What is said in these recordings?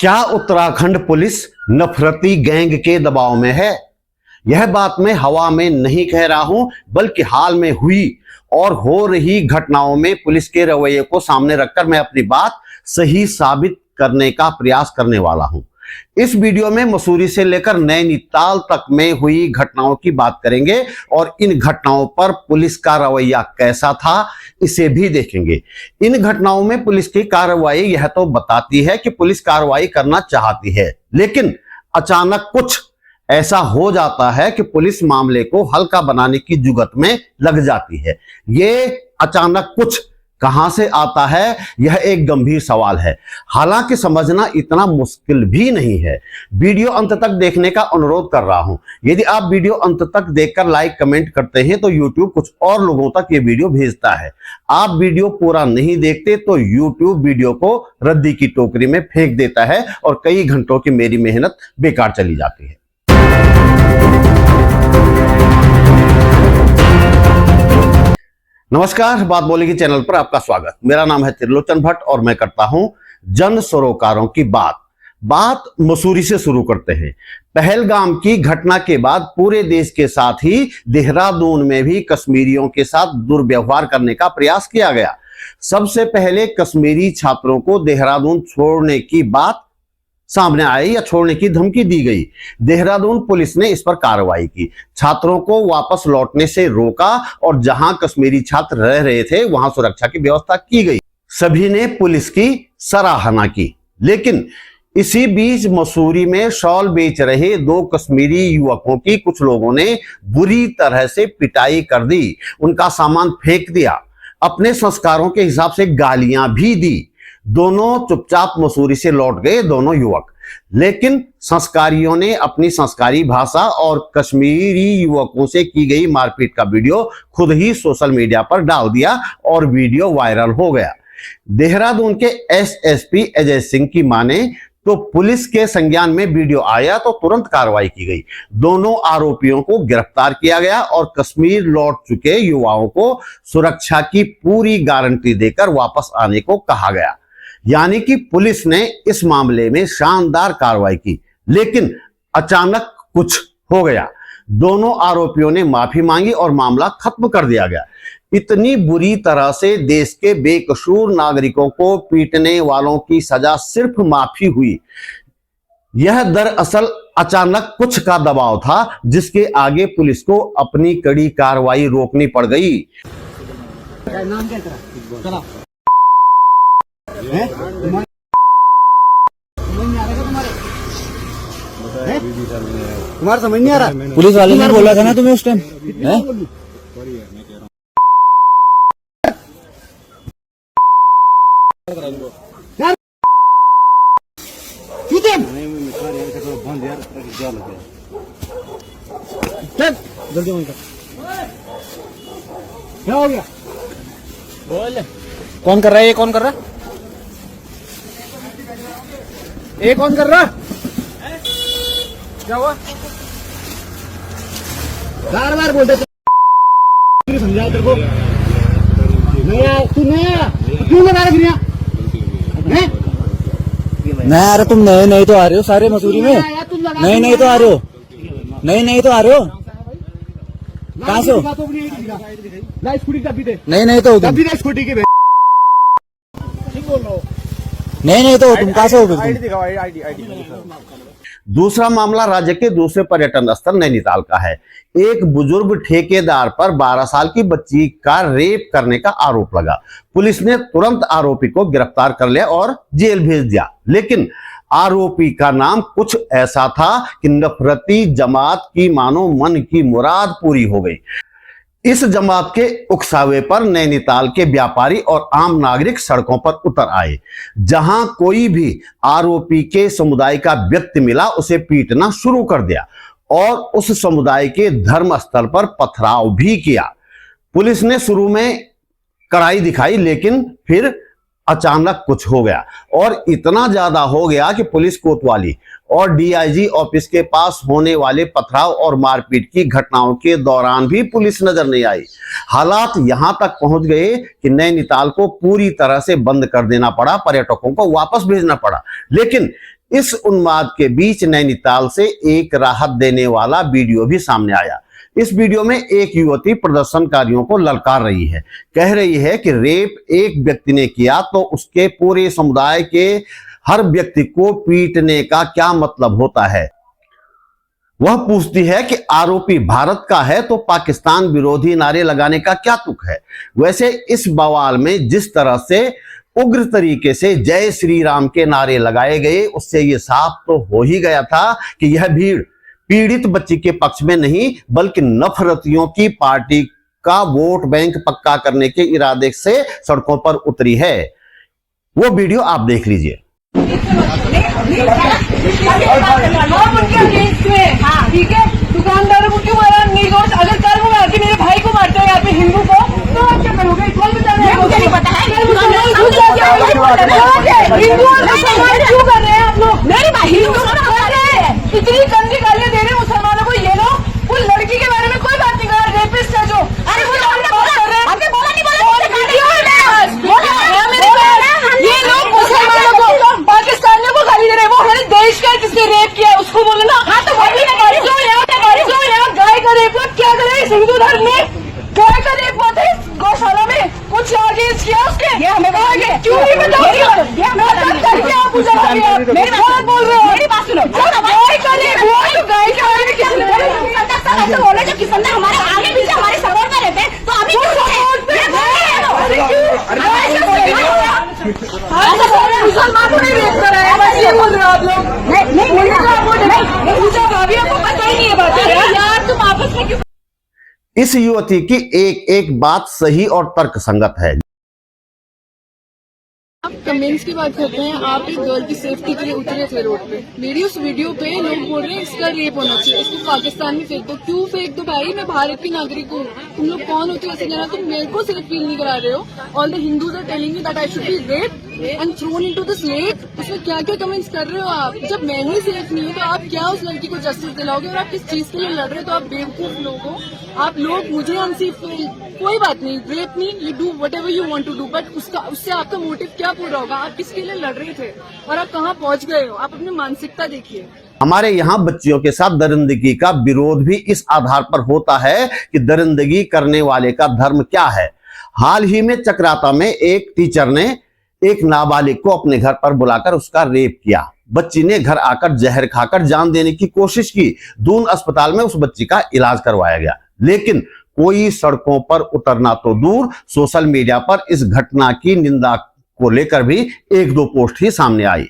क्या Uttarakhand police नफरती gang के दबाव में है? यह बात मैं हवा में नहीं कह रहा हूं, बल्कि हाल में हुई और हो रही घटनाओं में पुलिस के रवैये को सामने रखकर मैं अपनी बात सही साबित करने का प्रयास करने वाला हूं। इस वीडियो में मसूरी से लेकर नैनीताल तक में हुई घटनाओं की बात करेंगे और इन घटनाओं पर पुलिस का रवैया कैसा था इसे भी देखेंगे। इन घटनाओं में पुलिस की कार्रवाई यह तो बताती है कि पुलिस कार्रवाई करना चाहती है, लेकिन अचानक कुछ ऐसा हो जाता है कि पुलिस मामले को हल्का बनाने की जुगत में लग जाती है। ये अचानक कुछ कहां से आता है, यह एक गंभीर सवाल है। हालांकि समझना इतना मुश्किल भी नहीं है। वीडियो अंत तक देखने का अनुरोध कर रहा हूं। यदि आप वीडियो अंत तक देखकर लाइक कमेंट करते हैं तो YouTube कुछ और लोगों तक ये वीडियो भेजता है। आप वीडियो पूरा नहीं देखते तो YouTube वीडियो को रद्दी की टोकरी में फेंक देता है और कई घंटों की मेरी मेहनत बेकार चली जाती है। नमस्कार, बात बोलेगी चैनल पर आपका स्वागत। मेरा नाम है त्रिलोचन भट्ट और मैं करता हूं जन सरोकारों की बात मसूरी से शुरू करते हैं। पहलगाम की घटना के बाद पूरे देश के साथ ही देहरादून में भी कश्मीरियों के साथ दुर्व्यवहार करने का प्रयास किया गया। सबसे पहले कश्मीरी छात्रों को देहरादून छोड़ने की बात सामने आई या छोड़ने की धमकी दी गई। देहरादून पुलिस ने इस पर कार्रवाई की, छात्रों को वापस लौटने से रोका और जहां कश्मीरी छात्र रह रहे थे वहां सुरक्षा की व्यवस्था की गई। सभी ने पुलिस की सराहना की, लेकिन इसी बीच मसूरी में शॉल बेच रहे दो कश्मीरी युवकों की कुछ लोगों ने बुरी तरह से पिटाई कर दी, उनका सामान फेंक दिया, अपने संस्कारों के हिसाब से गालियां भी दी। दोनों चुपचाप मसूरी से लौट गए, दोनों युवक। लेकिन संस्कारियों ने अपनी संस्कारी भाषा और कश्मीरी युवकों से की गई मारपीट का वीडियो खुद ही सोशल मीडिया पर डाल दिया और वीडियो वायरल हो गया। देहरादून के एसएसपी अजय सिंह की माने तो पुलिस के संज्ञान में वीडियो आया तो तुरंत कार्रवाई की गई। दोनों आरोपियों को गिरफ्तार किया गया और कश्मीर लौट चुके युवाओं को सुरक्षा की पूरी गारंटी देकर वापस आने को कहा गया। यानी कि पुलिस ने इस मामले में शानदार कार्रवाई की, लेकिन अचानक कुछ हो गया। दोनों आरोपियों ने माफी मांगी और मामला खत्म कर दिया गया। इतनी बुरी तरह से देश के बेकसूर नागरिकों को पीटने वालों की सजा सिर्फ माफी हुई। यह दरअसल अचानक कुछ का दबाव था, जिसके आगे पुलिस को अपनी कड़ी कार्रवाई रोकनी पड़ गई। नाम क्या तेरा? तुम्हारा समझ नहीं आ रहा? पुलिस वाले ने बोला था ना तुम्हें उस टाइम। जल्दी बंद कर। क्या हो गया? बोल। कौन कर रहा है? ये कौन कर रहा है? ये कौन कर रहा? क्या हुआ? बार बार बोलते समझा तेरे को। तू क्यों लगा रहा गिरिया? नहीं आ रहे तुम, नहीं तो आ रहे हो सारे मसूरी में। नहीं तो आ रहे हो, नहीं तो आ रहे हो। कहाँ से हो? नहीं तो स्कूटी की नहीं तो तुम कहाँ से हो? दूसरा मामला राज्य के दूसरे पर्यटन स्थल नैनीताल का है। एक बुजुर्ग ठेकेदार पर 12 साल की बच्ची का रेप करने का आरोप लगा। पुलिस ने तुरंत आरोपी को गिरफ्तार कर लिया और जेल भेज दिया, लेकिन आरोपी का नाम कुछ ऐसा था कि नफरती जमात की मानो मन की मुराद पूरी हो गई। इस जमात के उकसावे पर नैनीताल के व्यापारी और आम नागरिक सड़कों पर उतर आए। जहां कोई भी आरोपी के समुदाय का व्यक्ति मिला उसे पीटना शुरू कर दिया और उस समुदाय के धर्म स्थल पर पथराव भी किया। पुलिस ने शुरू में कड़ाई दिखाई, लेकिन फिर अचानक कुछ हो गया और इतना ज्यादा हो गया कि पुलिस कोतवाली और डीआईजी ऑफिस के पास होने वाले पथराव और मारपीट की घटनाओं के दौरान भी पुलिस नजर नहीं आई। हालात यहां तक पहुंच गए कि नैनीताल को पूरी तरह से बंद कर देना पड़ा, पर्यटकों को वापस भेजना पड़ा। लेकिन इस उन्माद के बीच नैनीताल से एक राहत देने वाला वीडियो भी सामने आया। इस वीडियो में एक युवती प्रदर्शनकारियों को ललकार रही है, कह रही है कि रेप एक व्यक्ति ने किया तो उसके पूरे समुदाय के हर व्यक्ति को पीटने का क्या मतलब होता है। वह पूछती है कि आरोपी भारत का है तो पाकिस्तान विरोधी नारे लगाने का क्या तुक है। वैसे इस बवाल में जिस तरह से उग्र तरीके से जय श्री राम के नारे लगाए गए, उससे यह साफ तो हो ही गया था कि यह भीड़ पीड़ित बच्ची के पक्ष में नहीं बल्कि नफरतियों की पार्टी का वोट बैंक पक्का करने के इरादे से सड़कों पर उतरी है। वो वीडियो आप देख लीजिए। ठीक है, दुकानदारों को क्यों मारा? निर्दोष अगर कल वो आके मेरे भाई को मारता है यहाँ पे हिंदू को, तो आप क्या करोगे? कौन बताना है? मुझे नहीं पता है। हिंदू और मुसलमान क्यों कर रहे हैं आप लोग? मेरे भाई हिंदू इतनी गंदी गालियां दे रहे हैं मुसलमानों को। ये लोग वो लड़की के बारे में कोई बात नहीं कर रहा, रेपिस्ट है जो। अरे वो ये लोग मुसलमानों को, पाकिस्तानियों को गाली दे रहे हैं। वो हमारे देश का जिसने रेप किया उसको बोलो ना। हाँ तो यहाँ गाय का रेप क्या करे? इस हिंदू धर्म में गाय का रेप हुआ था गौशाला में, कुछ चार्जेस किया उसके? क्यों नहीं बताओगे? आप पूछा बोल रहे हो? मेरी बात सुनो, गाय का रेप हुआ तो गाय के बारे में क्या बोले? जब किसान हमारे आगे पीछे हमारे सपोर्ट में रहते हैं तो अभी मुसलमानों ने रेप करा है, बस ये बोल रहे हो आप लोग? भाभी आपको पता ही नहीं है बात यार, तुम आपस में क्यों? इस युवती की एक एक बात सही और तर्कसंगत है। आप कमेंट्स की बात करते हैं, आप एक गर्ल की सेफ्टी के लिए उतरे थे रोड पे। मेरी उस वीडियो पे लोग बोल रहे हैं इसका रेप होना चाहिए, इसको पाकिस्तान में फेंक दो। क्यों फेंक दो भाई? मैं भारत की नागरिक हूँ। तुम लोग कौन होते हो ऐसे कहना? तुम मेरे को सिर्फ फील नहीं करा रहे हो। All the Hindus are telling me that I should be raped and thrown into this lake. उसमें क्या क्या कमेंट्स कर रहे हो आप? जब मैं ही सेफ नहीं हूँ तो आप क्या उस लड़की को जस्टिस दिलाओगे? और आप किस चीज के लिए लड़ रहे हो? तो आप बेवकूफ लोग हो। आप लोग मुझे अनसेफ, कोई बात नहीं, रेप नहीं, you do whatever you want to do, but उससे आपका मोटिव क्या पूरा होगा? आप किसके लिए लड़ रहे थे और आप कहाँ पहुंच गए हो? आप अपनी मानसिकता देखिए। हमारे यहाँ बच्चियों के साथ दरिंदगी का विरोध भी इस आधार पर होता है कि दरिंदगी करने वाले का धर्म क्या है। हाल ही में चक्राता में एक टीचर ने एक नाबालिग को अपने घर पर बुलाकर उसका रेप किया। बच्ची ने घर आकर जहर खाकर जान देने की कोशिश की। दून अस्पताल में उस बच्ची का इलाज करवाया गया, लेकिन कोई सड़कों पर उतरना तो दूर, सोशल मीडिया पर इस घटना की निंदा को लेकर भी एक दो पोस्ट ही सामने आई।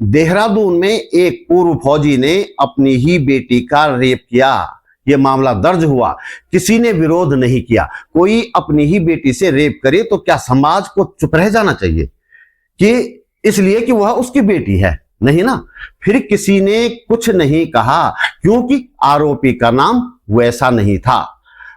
देहरादून में एक पूर्व फौजी ने अपनी ही बेटी का रेप किया। यह मामला दर्ज हुआ, किसी ने विरोध नहीं किया। कोई अपनी ही बेटी से रेप करे तो क्या समाज को चुप रह जाना चाहिए कि इसलिए कि वह उसकी बेटी है? नहीं ना। फिर किसी ने कुछ नहीं कहा क्योंकि आरोपी का नाम वैसा नहीं था।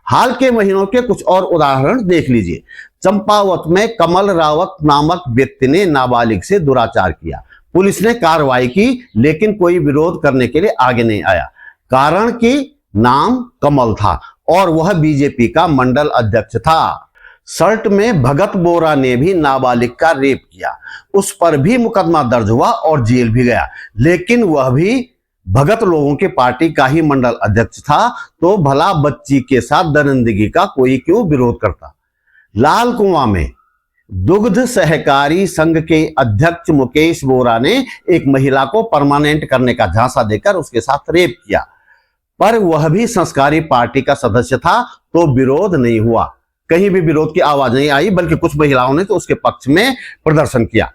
हाल के महीनों के कुछ और उदाहरण देख लीजिए। चंपावत में कमल रावत नामक व्यक्ति ने नाबालिग से दुराचार किया। पुलिस ने कार्रवाई की, लेकिन कोई विरोध करने के लिए आगे नहीं आया। कारण कि नाम कमल था और वह बीजेपी का मंडल अध्यक्ष था। शर्ट में भगत बोरा ने भी नाबालिग का रेप किया, उस पर भी मुकदमा दर्ज हुआ और जेल भी गया, लेकिन वह भी भगत लोगों के पार्टी का ही मंडल अध्यक्ष था। तो भला बच्ची के साथ दरिंदगी का कोई क्यों विरोध करता? लाल कुआं में दुग्ध सहकारी संघ के अध्यक्ष मुकेश बोरा ने एक महिला को परमानेंट करने का झांसा देकर उसके साथ रेप किया, पर वह भी संस्कारी पार्टी का सदस्य था तो विरोध नहीं हुआ। कहीं भी विरोध की आवाज नहीं आई, बल्कि कुछ महिलाओं ने तो उसके पक्ष में प्रदर्शन किया।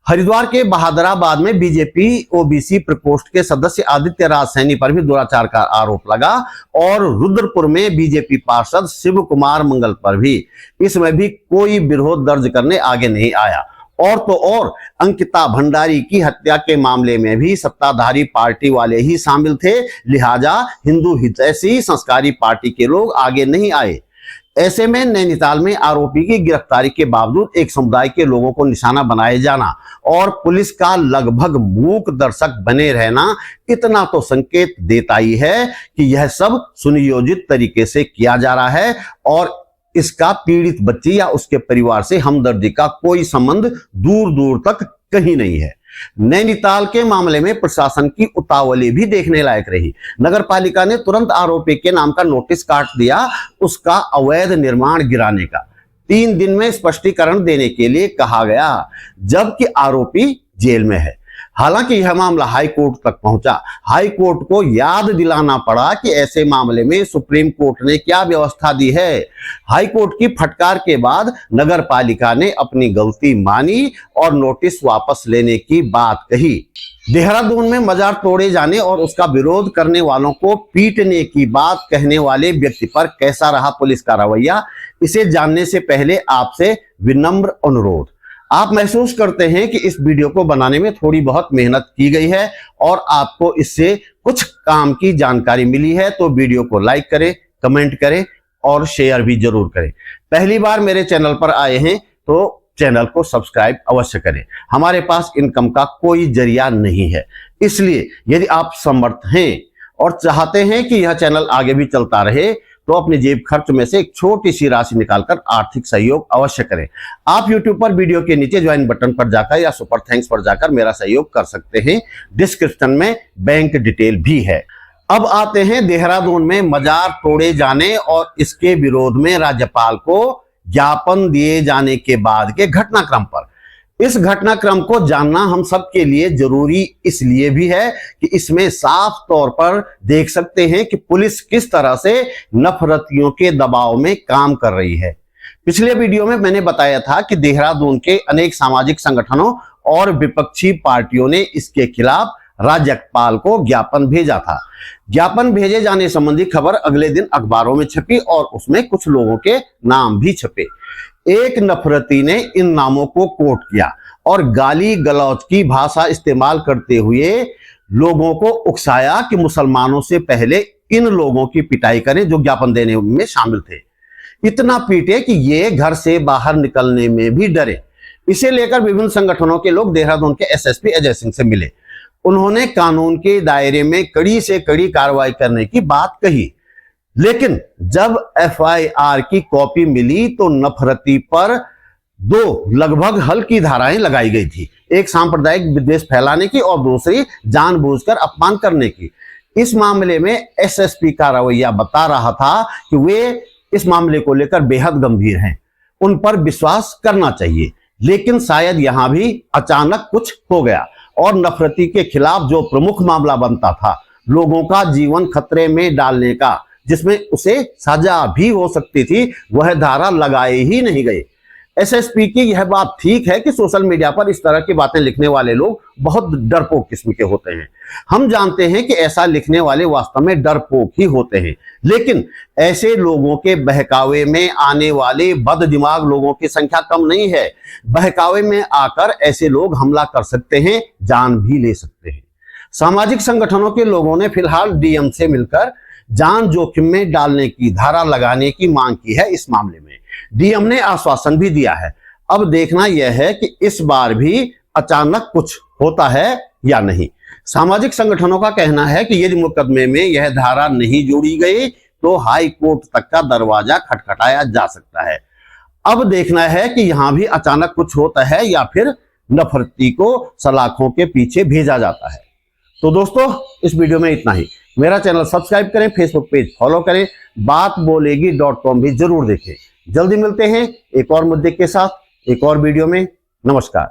हरिद्वार के बहादुराबाद में बीजेपी ओबीसी प्रकोष्ठ के सदस्य आदित्य राज सैनी पर भी दुराचार का आरोप लगा और रुद्रपुर में बीजेपी पार्षद शिव कुमार मंगल पर भी। इसमें भी कोई विरोध दर्ज करने आगे नहीं आया। और तो और अंकिता भंडारी की हत्या के मामले में भी सत्ताधारी पार्टी वाले ही शामिल थे, लिहाजा हिंदू हितैषी संस्कारी पार्टी के लोग आगे नहीं आए। ऐसे में नैनीताल में आरोपी की गिरफ्तारी के बावजूद एक समुदाय के लोगों को निशाना बनाए जाना और पुलिस का लगभग मूक दर्शक बने रहना इतना तो संकेत देता ही है कि यह सब सुनियोजित तरीके से किया जा रहा है और इसका पीड़ित बच्ची या उसके परिवार से हमदर्दी का कोई संबंध दूर दूर तक कहीं नहीं है। नैनीताल के मामले में प्रशासन की उतावली भी देखने लायक रही। नगर पालिका ने तुरंत आरोपी के नाम का नोटिस काट दिया, उसका अवैध निर्माण गिराने का 3 दिन में स्पष्टीकरण देने के लिए कहा गया, जबकि आरोपी जेल में है। हालांकि यह मामला हाई कोर्ट तक पहुंचा। हाई कोर्ट को याद दिलाना पड़ा कि ऐसे मामले में सुप्रीम कोर्ट ने क्या व्यवस्था दी है। हाई कोर्ट की फटकार के बाद नगर पालिका ने अपनी गलती मानी और नोटिस वापस लेने की बात कही। देहरादून में मजार तोड़े जाने और उसका विरोध करने वालों को पीटने की बात कहने वाले व्यक्ति पर कैसा रहा पुलिस का रवैया, इसे जानने से पहले आपसे विनम्र अनुरोध। आप महसूस करते हैं कि इस वीडियो को बनाने में थोड़ी बहुत मेहनत की गई है और आपको इससे कुछ काम की जानकारी मिली है, तो वीडियो को लाइक करें, कमेंट करें और शेयर भी जरूर करें। पहली बार मेरे चैनल पर आए हैं तो चैनल को सब्सक्राइब अवश्य करें। हमारे पास इनकम का कोई जरिया नहीं है, इसलिए यदि आप समर्थ हैं और चाहते हैं कि यह चैनल आगे भी चलता रहे तो अपने जेब खर्च में से एक छोटी सी राशि निकालकर आर्थिक सहयोग अवश्य करें। आप YouTube पर वीडियो के नीचे ज्वाइन बटन पर जाकर या सुपर थैंक्स पर जाकर मेरा सहयोग कर सकते हैं। डिस्क्रिप्शन में बैंक डिटेल भी है। अब आते हैं देहरादून में मजार तोड़े जाने और इसके विरोध में राज्यपाल को ज्ञापन दिए जाने के बाद के घटनाक्रम पर। इस घटनाक्रम को जानना हम सबके लिए जरूरी इसलिए भी है कि इसमें साफ तौर पर देख सकते हैं कि पुलिस किस तरह से नफरतियों के दबाव में काम कर रही है। पिछले वीडियो में मैंने बताया था कि देहरादून के अनेक सामाजिक संगठनों और विपक्षी पार्टियों ने इसके खिलाफ राज्यपाल को ज्ञापन भेजा था। ज्ञापन भेजे जाने संबंधी खबर अगले दिन अखबारों में छपी और उसमें कुछ लोगों के नाम भी छपे। एक नफरती ने इन नामों को कोट किया और गाली गलौज की भाषा इस्तेमाल करते हुए लोगों को उकसाया कि मुसलमानों से पहले इन लोगों की पिटाई करें जो ज्ञापन देने में शामिल थे। इतना पीटे कि ये घर से बाहर निकलने में भी डरे। इसे लेकर विभिन्न संगठनों के लोग देहरादून के एसएसपी अजय सिंह से मिले। उन्होंने कानून के दायरे में कड़ी से कड़ी कार्रवाई करने की बात कही, लेकिन जब एफआईआर की कॉपी मिली तो नफरती पर 2 लगभग हल्की धाराएं लगाई गई थी, एक सांप्रदायिक विद्वेष फैलाने की और दूसरी जानबूझकर अपमान करने की। इस मामले में एसएसपी का रवैया बता रहा था कि वे इस मामले को लेकर बेहद गंभीर हैं, उन पर विश्वास करना चाहिए। लेकिन शायद यहां भी अचानक कुछ हो गया और नफरती के खिलाफ जो प्रमुख मामला बनता था, लोगों का जीवन खतरे में डालने का, जिसमें उसे सजा भी हो सकती थी, वह धारा लगाए ही नहीं गए। एसएसपी की यह बात ठीक है कि सोशल मीडिया पर इस तरह की बातें लिखने वाले लोग बहुत डरपोक किस्म के होते हैं। हम जानते हैं कि ऐसा लिखने वाले वास्तव में डरपोक ही होते हैं, लेकिन ऐसे लोगों के बहकावे में आने वाले बददिमाग लोगों की संख्या कम नहीं है। बहकावे में आकर ऐसे लोग हमला कर सकते हैं, जान भी ले सकते हैं। सामाजिक संगठनों के लोगों ने फिलहाल डीएम से मिलकर जान जोखिम में डालने की धारा लगाने की मांग की है। इस मामले में डीएम ने आश्वासन भी दिया है। अब देखना यह है कि इस बार भी अचानक कुछ होता है या नहीं। सामाजिक संगठनों का कहना है कि यदि मुकदमे में यह धारा नहीं जोड़ी गई तो हाई कोर्ट तक का दरवाजा खटखटाया जा सकता है। अब देखना है कि यहां भी अचानक कुछ होता है या फिर नफरती को सलाखों के पीछे भेजा जाता है। तो दोस्तों, इस वीडियो में इतना ही। मेरा चैनल सब्सक्राइब करें, फेसबुक पेज फॉलो करें, बातबोलेगी.com भी जरूर देखें। जल्दी मिलते हैं एक और मुद्दे के साथ एक और वीडियो में। नमस्कार।